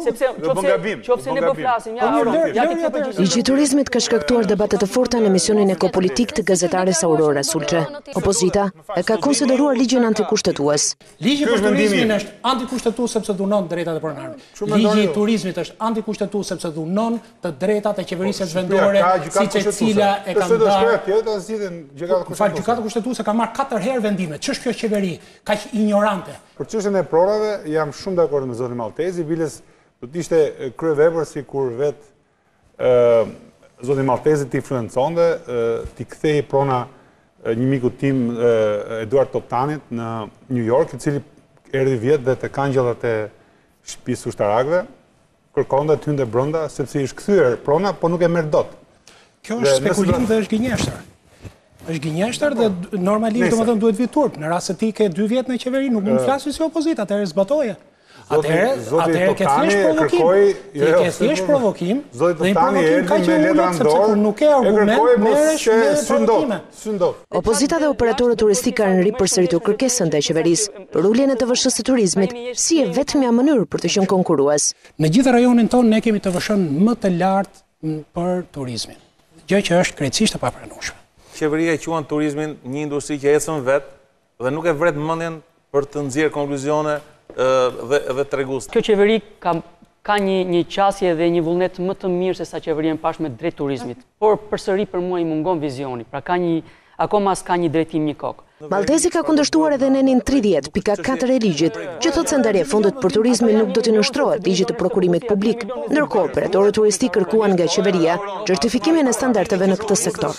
Sepse qofse ne po flasim, Ligji i turizmit ka shkaktuar debate të forta në emisionin Ekopolitik të gazetares Aurora Sulçe. Opozita e ka konsideruar ligjin antikushtetues. Ligji për turizmin është antikushtetues sepse dhunon drejtat e pronarëve. Ligji i turizmit është antikushtetues sepse dhunon të drejtat e qeverisjes vendore, siç e cila e ka ndarë. Gjykata kushtetuese ka marrë 4 herë vendime. Ç'është kjo qeveri kaq ignorante? Për çështjen e pronave jam shumë dakord me zotin Maltezi, biles do të ishte kryevepër sikur zoti Maltezi t'i influenconte, t'i kthej prona një miku tim Eduard Toptanit në New York, i cili erdhi vjet dhe te kangjëllat e shtëpisë së ushtarakëve, kërkonte të hynte brenda sepse i është kthyer prona, po nuk e merr dot. Kjo është spekulim dhe është gënjeshtër. Është gënjeshtër dhe normalisht domethënë duhet vi turp. Në rast se ti ke 2 vjet në qeveri, nuk mund të flasësh si opozita, atëherë zbatoje. Atëherë ke thjesht provokim. Ke thjesht provokim. Zoti Toptani erdhi me letra në dorë, nuk ke argument, merresh me provokime. Opozita dhe operatorët turistik kanë ripërsëritur kërkesën ndaj qeverisë për uljen e TVSH-së të turizmit si e vetmja mënyrë për të qenë konkurrues. Në gjithë rajonin tonë ne kemi TVSH-n më të lartë për turizmin, gjë që është krejtësisht e papranueshme. Qeveria e quan turizmin një industri që ecën vetë dhe nuk e vret mendjen për të nxjerrë konkluzione dhe tregues. Kjo qeveri ka një qasje dhe një vullnet më të mirë se sa qeveria e pashme drejt turizmit. Por përsëri për mua i mungon vizioni. Pra akoma s'ka një drejtim një kokë. Maltezi ka kundërshtuar edhe nenin 30.4 e ligjit, që thotë se ndarja e fondit për turizmin nuk do të nënshtrohet ligjit të prokurimit publik, ndërkohë operatorët turistik kërkuan nga qeveria certifikimin e standardeve në këtë sektor.